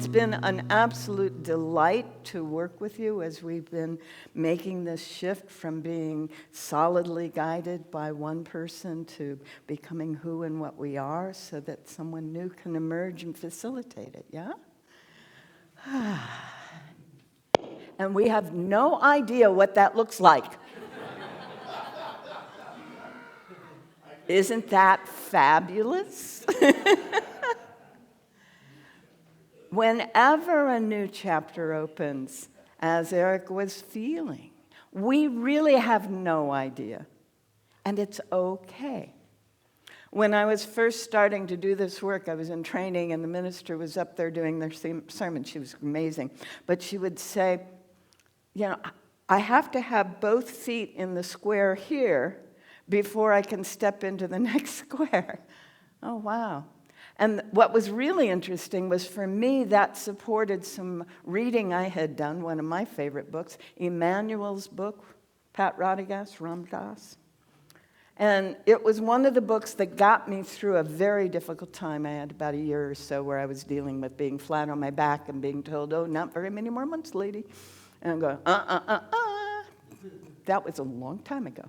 it's been an absolute delight to work with you as we've been making this shift from being solidly guided by one person to becoming who and what we are so that someone new can emerge and facilitate it, yeah? And we have no idea what that looks like. Isn't that fabulous? Whenever a new chapter opens, as Eric was feeling, we really have no idea, and it's okay. When I was first starting to do this work, I was in training, and the minister was up there doing their sermon. She was amazing. But she would say, you know, I have to have both feet in the square here before I can step into the next square. Oh, wow. And what was really interesting was, for me, that supported some reading I had done, one of my favorite books, Emmanuel's book, Pat Ramdas. And it was one of the books that got me through a very difficult time. I had about a year or so where I was dealing with being flat on my back and being told, oh, not very many more months, lady. And I'm going, That was a long time ago.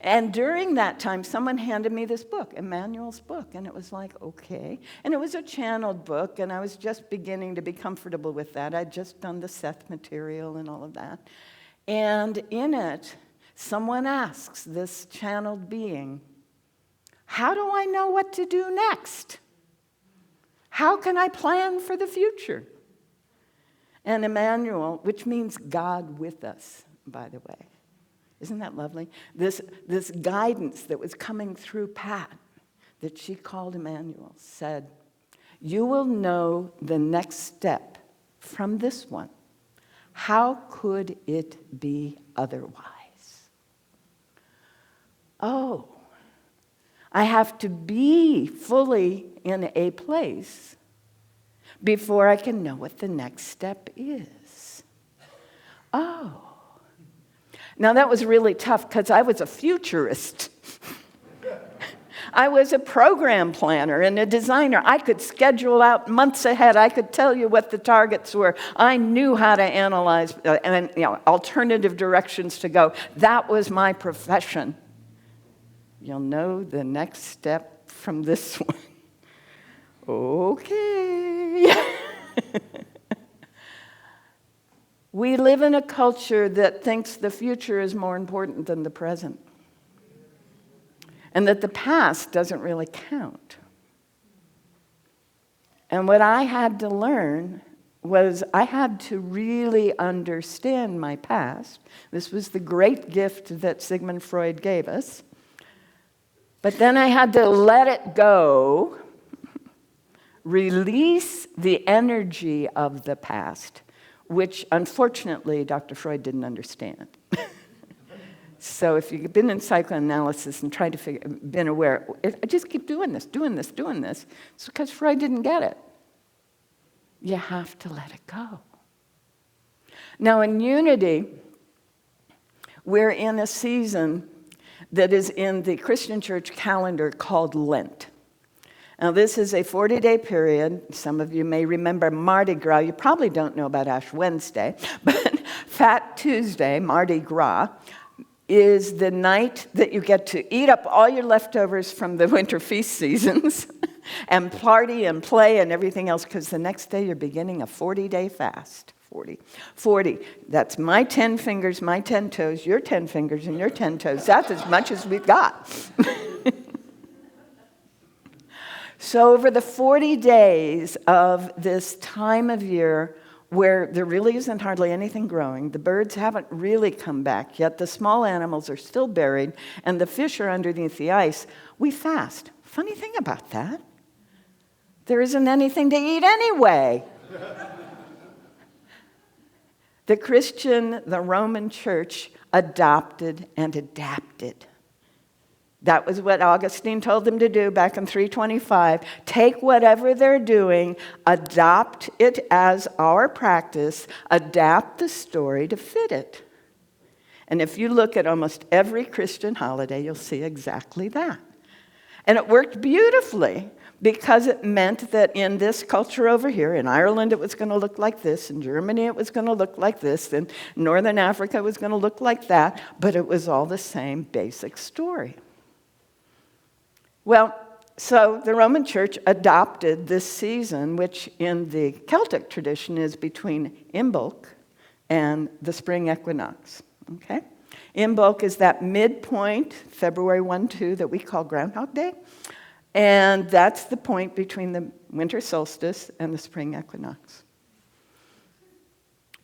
And during that time, someone handed me this book, Emmanuel's book, and it was like, okay. And it was a channeled book, and I was just beginning to be comfortable with that. I'd just done the Seth material and all of that. And in it, someone asks this channeled being, how do I know what to do next? How can I plan for the future? And Emmanuel, which means God with us, by the way. Isn't that lovely? This guidance that was coming through Pat, that she called Emmanuel, said, you will know the next step from this one. How could it be otherwise? Oh, I have to be fully in a place before I can know what the next step is. Oh. Now, that was really tough because I was a futurist. I was a program planner and a designer. I could schedule out months ahead. I could tell you what the targets were. I knew how to analyze alternative directions to go. That was my profession. You'll know the next step from this one. Okay. We live in a culture that thinks the future is more important than the present, and that the past doesn't really count. And what I had to learn was I had to really understand my past. This was the great gift that Sigmund Freud gave us. But then I had to let it go, release the energy of the past, which, unfortunately, Dr. Freud didn't understand. So if you've been in psychoanalysis and tried to been aware, I just keep doing this, it's because Freud didn't get it. You have to let it go. Now, in Unity, we're in a season that is in the Christian church calendar called Lent. Now, this is a 40-day period. Some of you may remember Mardi Gras. You probably don't know about Ash Wednesday, but Fat Tuesday, Mardi Gras, is the night that you get to eat up all your leftovers from the winter feast seasons and party and play and everything else, because the next day you're beginning a 40-day fast. 40. That's my 10 fingers, my 10 toes, your 10 fingers, and your 10 toes. That's as much as we've got. So over the 40 days of this time of year where there really isn't hardly anything growing, the birds haven't really come back yet, the small animals are still buried, and the fish are underneath the ice, we fast. Funny thing about that, there isn't anything to eat anyway. The Roman Church adopted and adapted. That was what Augustine told them to do back in 325. Take whatever they're doing, adopt it as our practice, adapt the story to fit it. And if you look at almost every Christian holiday, you'll see exactly that. And it worked beautifully. because it meant that in this culture over here, in Ireland it was going to look like this, in Germany it was going to look like this, in Northern Africa it was going to look like that, but it was all the same basic story. Well, so the Roman Church adopted this season, which in the Celtic tradition is between Imbolc and the spring equinox. Okay? Imbolc is that midpoint, February 1, 2, that we call Groundhog Day. And that's the point between the winter solstice and the spring equinox.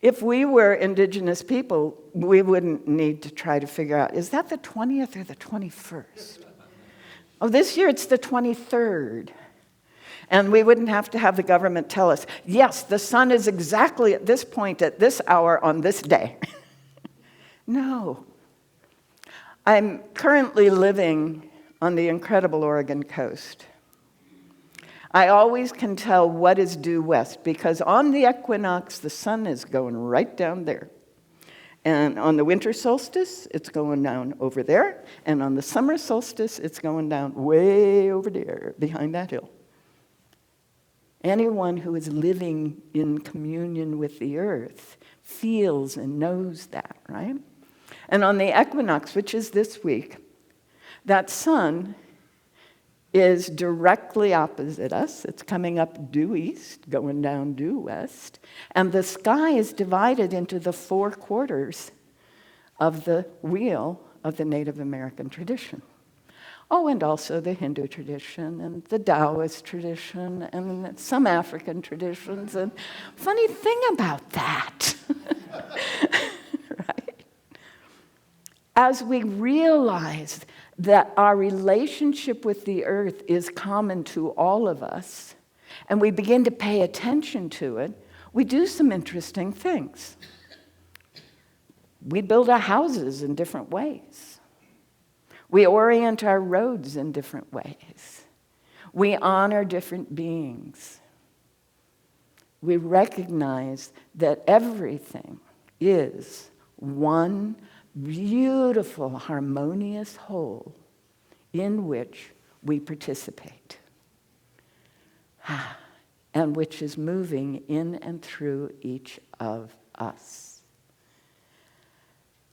If we were indigenous people, we wouldn't need to try to figure out, is that the 20th or the 21st? Oh, this year it's the 23rd. And we wouldn't have to have the government tell us, yes, the sun is exactly at this point at this hour on this day. No. I'm currently living on the incredible Oregon coast. I always can tell what is due west because on the equinox, the sun is going right down there. And on the winter solstice, it's going down over there. And on the summer solstice, it's going down way over there behind that hill. Anyone who is living in communion with the earth feels and knows that, right? And on the equinox, which is this week, that sun is directly opposite us. It's coming up due east, going down due west. And the sky is divided into the 4 quarters of the wheel of the Native American tradition. Oh, and also the Hindu tradition and the Taoist tradition and some African traditions. And funny thing about that, right? As we realize that our relationship with the earth is common to all of us, and we begin to pay attention to it, we do some interesting things. We build our houses in different ways. We orient our roads in different ways. We honor different beings. We recognize that everything is one beautiful, harmonious whole in which we participate, and which is moving in and through each of us.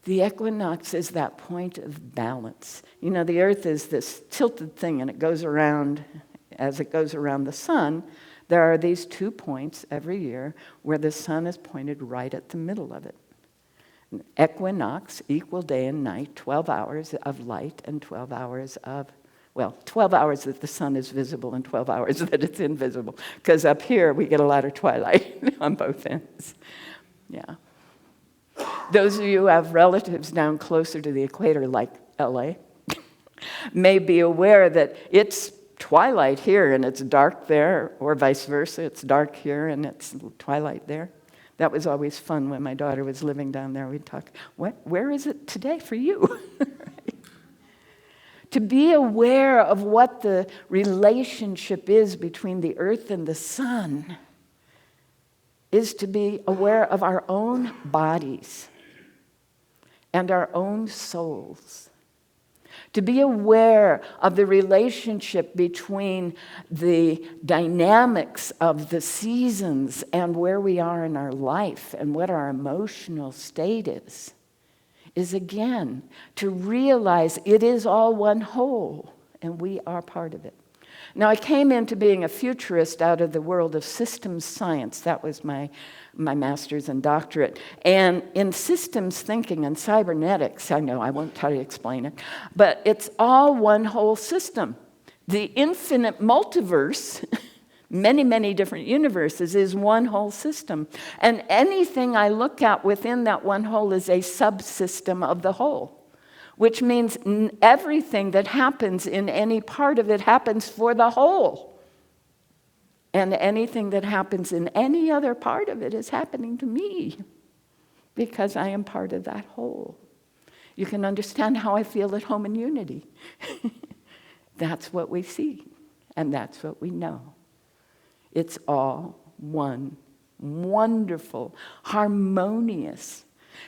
The equinox is that point of balance. You know, the earth is this tilted thing, and it goes around, as it goes around the sun, there are these 2 points every year where the sun is pointed right at the middle of it. Equinox, equal day and night, 12 hours of light and 12 hours of, 12 hours that the sun is visible and 12 hours that it's invisible. Because up here, we get a lot of twilight on both ends. Yeah. Those of you who have relatives down closer to the equator, like LA, may be aware that it's twilight here and it's dark there, or vice versa. It's dark here and it's twilight there. That was always fun when my daughter was living down there. We'd talk, where is it today for you? Right? To be aware of what the relationship is between the earth and the sun is to be aware of our own bodies and our own souls. To be aware of the relationship between the dynamics of the seasons and where we are in our life and what our emotional state is again to realize it is all one whole and we are part of it. Now, I came into being a futurist out of the world of systems science. That was my master's and doctorate. And in systems thinking and cybernetics, I know I won't try to explain it, but it's all one whole system. The infinite multiverse, many, many different universes, is one whole system. And anything I look at within that one whole is a subsystem of the whole. Which means everything that happens in any part of it happens for the whole. And anything that happens in any other part of it is happening to me because I am part of that whole. You can understand how I feel at home in unity. That's what we see, and that's what we know. It's all one wonderful, harmonious,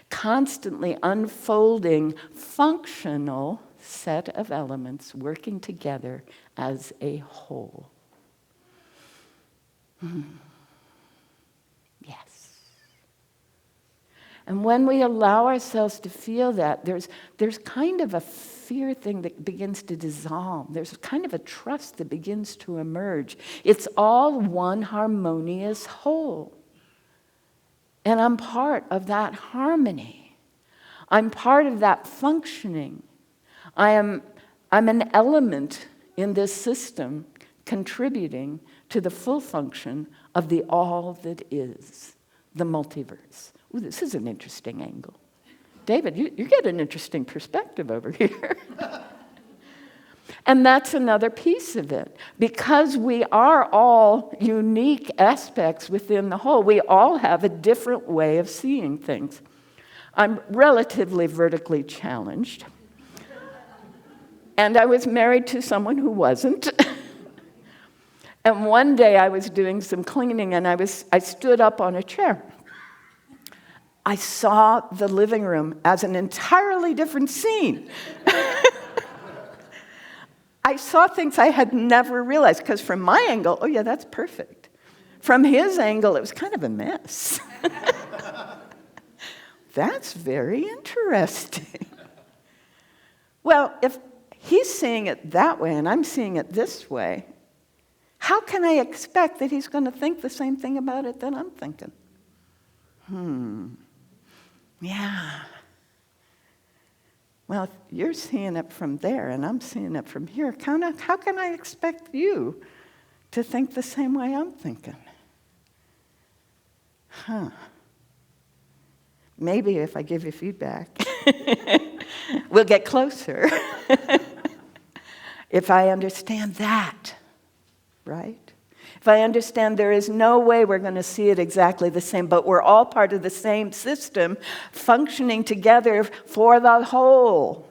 constantly unfolding, functional set of elements working together as a whole. Yes. And when we allow ourselves to feel that, there's kind of a fear thing that begins to dissolve. There's kind of a trust that begins to emerge. It's all one harmonious whole. And I'm part of that harmony. I'm part of that functioning. I'm an element in this system contributing to the full function of the all that is, the multiverse. Ooh, this is an interesting angle. David, you get an interesting perspective over here. And that's another piece of it. Because we are all unique aspects within the whole, we all have a different way of seeing things. I'm relatively vertically challenged. And I was married to someone who wasn't. And one day I was doing some cleaning and I stood up on a chair. I saw the living room as an entirely different scene. I saw things I had never realized, because from my angle, oh yeah, that's perfect. From his angle, it was kind of a mess. That's very interesting. Well, if he's seeing it that way and I'm seeing it this way, how can I expect that he's going to think the same thing about it that I'm thinking? Yeah. Well, if you're seeing it from there and I'm seeing it from here, how can I expect you to think the same way I'm thinking? Maybe if I give you feedback, we'll get closer. If I understand that, right? If I understand there is no way we're going to see it exactly the same, but we're all part of the same system, functioning together for the whole.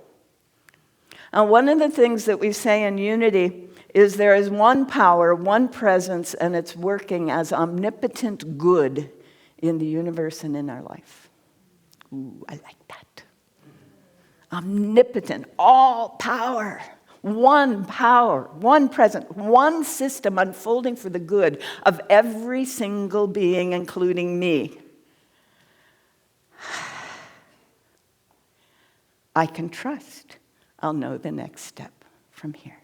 And one of the things that we say in unity is there is one power, one presence, and it's working as omnipotent good in the universe and in our life. Ooh, I like that. Omnipotent, all power. One power, one presence, one system unfolding for the good of every single being, including me. I can trust I'll know the next step from here.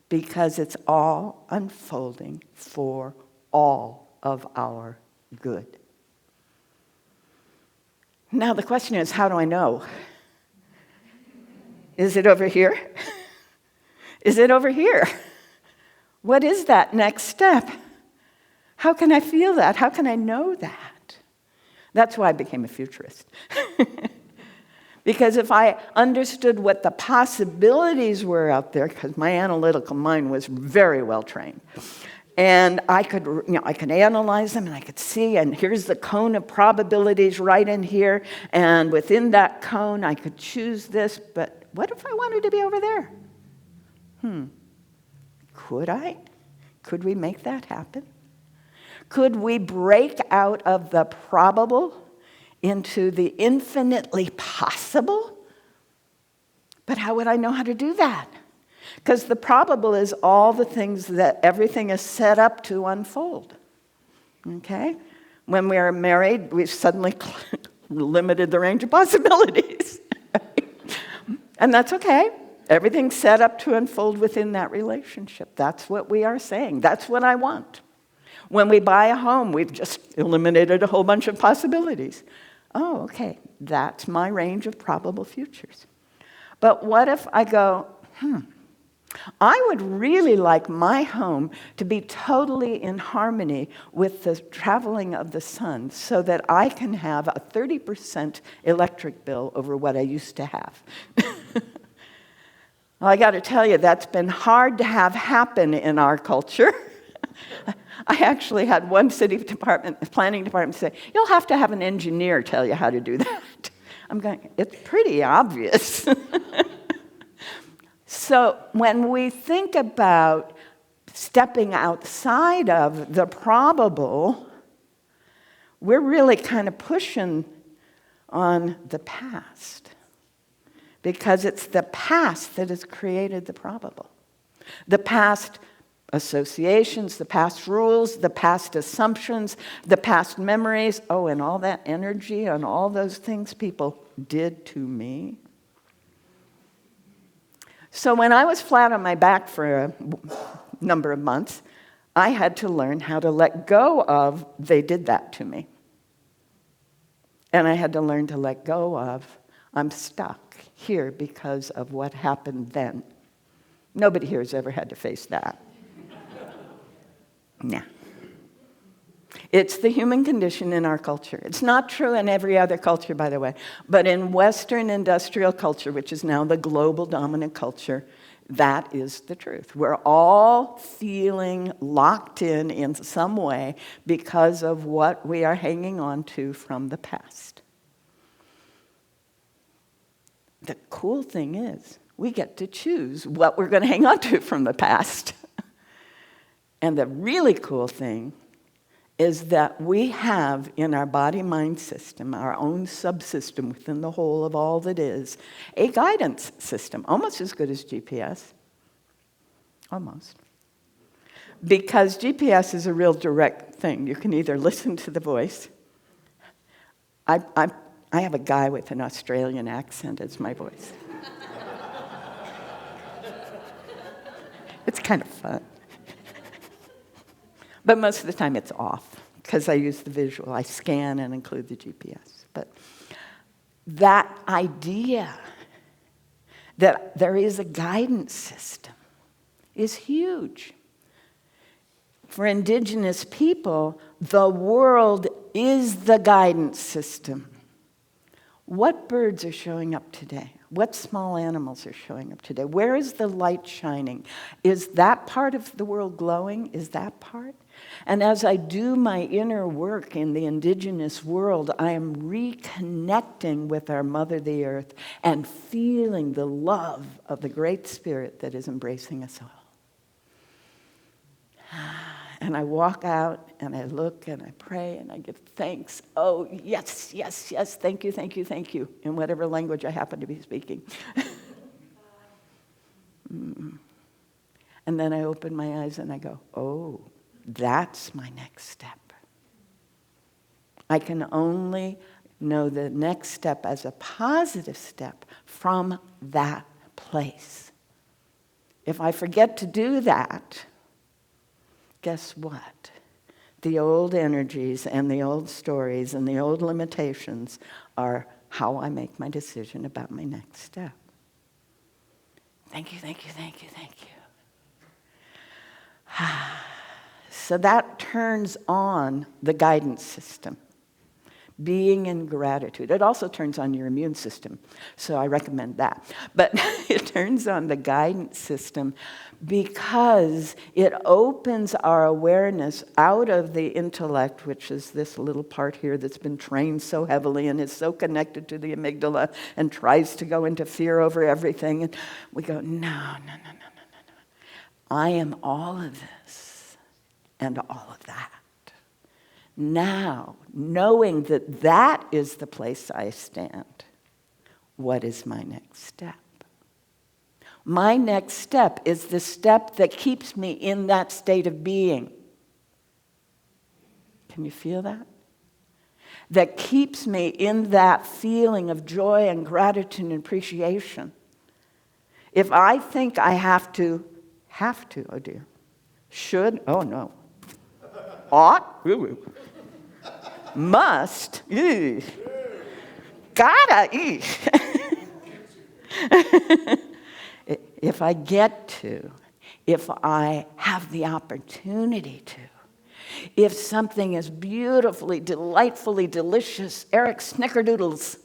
Because it's all unfolding for all of our good. Now the question is, how do I know? Is it over here? Is it over here? What is that next step? How can I feel that? How can I know that? That's why I became a futurist. Because if I understood what the possibilities were out there, because my analytical mind was very well trained, and I could analyze them and I could see, and here's the cone of probabilities right in here, and within that cone I could choose this, but what if I wanted to be over there? Could I? Could we make that happen? Could we break out of the probable into the infinitely possible? But how would I know how to do that? Because the probable is all the things that everything is set up to unfold. Okay? When we are married, we've suddenly limited the range of possibilities. And that's okay. Everything's set up to unfold within that relationship. That's what we are saying. That's what I want. When we buy a home, we've just eliminated a whole bunch of possibilities. Oh, okay. That's my range of probable futures. But what if I go, I would really like my home to be totally in harmony with the traveling of the sun so that I can have a 30% electric bill over what I used to have. Well, I got to tell you, that's been hard to have happen in our culture. I actually had one planning department say, you'll have to have an engineer tell you how to do that. I'm going, it's pretty obvious. So when we think about stepping outside of the probable, we're really kind of pushing on the past. Because it's the past that has created the probable. The past associations, the past rules, the past assumptions, the past memories. Oh, and all that energy and all those things people did to me. So when I was flat on my back for a number of months, I had to learn how to let go of, they did that to me. And I had to learn to let go of, I'm stuck here because of what happened then. Nobody here has ever had to face that. Nah. It's the human condition in our culture. It's not true in every other culture, by the way. But in Western industrial culture, which is now the global dominant culture, that is the truth. We're all feeling locked in some way because of what we are hanging on to from the past. The cool thing is, we get to choose what we're going to hang on to from the past. And the really cool thing is that we have in our body-mind system, our own subsystem within the whole of all that is, a guidance system, almost as good as GPS. Almost. Because GPS is a real direct thing. You can either listen to the voice. I have a guy with an Australian accent as my voice. It's kind of fun. But most of the time it's off, because I use the visual. I scan and include the GPS. But that idea that there is a guidance system is huge. For indigenous people, the world is the guidance system. What birds are showing up today? What small animals are showing up today? Where is the light shining? Is that part of the world glowing? Is that part? And as I do my inner work in the indigenous world, I am reconnecting with our Mother, the Earth, and feeling the love of the Great Spirit that is embracing us all. And I walk out, and I look, and I pray, and I give thanks. Oh, yes, yes, yes, thank you, thank you, thank you, in whatever language I happen to be speaking. And then I open my eyes, and I go, oh, that's my next step. I can only know the next step as a positive step from that place. If I forget to do that, guess what? The old energies and the old stories and the old limitations are how I make my decision about my next step. Thank you, thank you, thank you, thank you. So that turns on the guidance system. Being in gratitude. It also turns on your immune system, so I recommend that. But it turns on the guidance system because it opens our awareness out of the intellect, which is this little part here that's been trained so heavily and is so connected to the amygdala and tries to go into fear over everything. And we go, no. I am all of this and all of that. Now, knowing that that is the place I stand, what is my next step? My next step is the step that keeps me in that state of being. Can you feel that? That keeps me in that feeling of joy and gratitude and appreciation. If I think I have to, oh dear, should, oh no, ought, must, gotta, if I get to, if I have the opportunity to, if something is beautifully, delightfully delicious, Eric Snickerdoodles,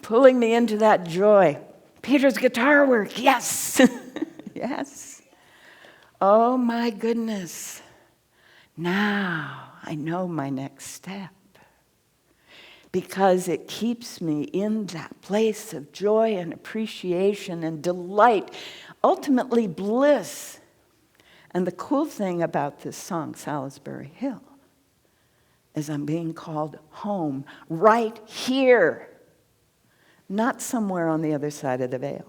pulling me into that joy. Peter's guitar work, yes, yes. Oh my goodness. Now I know my next step because it keeps me in that place of joy and appreciation and delight, ultimately bliss. And the cool thing about this song, Salisbury Hill, is I'm being called home right here, not somewhere on the other side of the veil.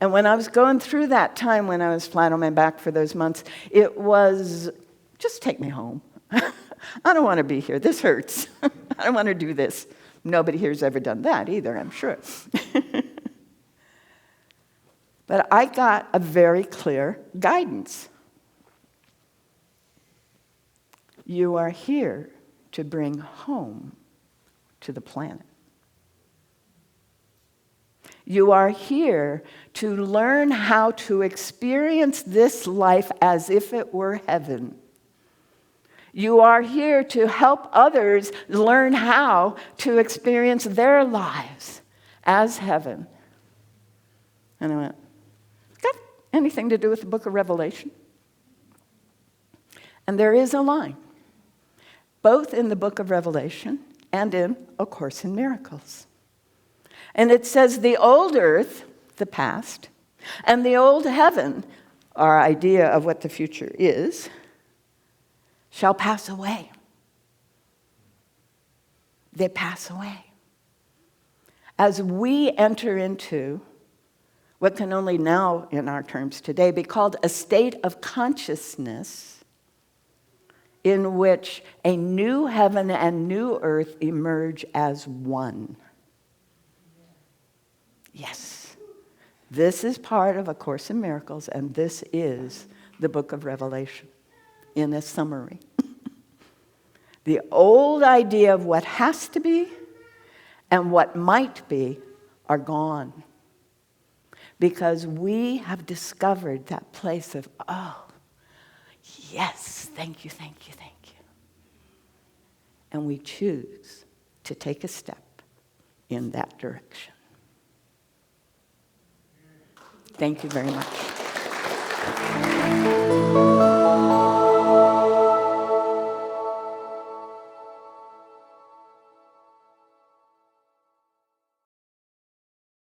And when I was going through that time when I was flat on my back for those months, it was, just take me home. I don't want to be here. This hurts. I don't want to do this. Nobody here's ever done that either, I'm sure. But I got a very clear guidance. You are here to bring home to the planet. You are here to learn how to experience this life as if it were heaven. You are here to help others learn how to experience their lives as heaven. And I went, got anything to do with the book of Revelation? And there is a line, both in the book of Revelation and in A Course in Miracles. And it says the old earth, the past, and the old heaven, our idea of what the future is, shall pass away. They pass away. As we enter into what can only now, in our terms today, be called a state of consciousness in which a new heaven and new earth emerge as one. Yes, this is part of A Course in Miracles, and this is the book of Revelation in a summary. The old idea of what has to be and what might be are gone, because we have discovered that place of, oh, yes, thank you, thank you, thank you. And we choose to take a step in that direction. Thank you very much.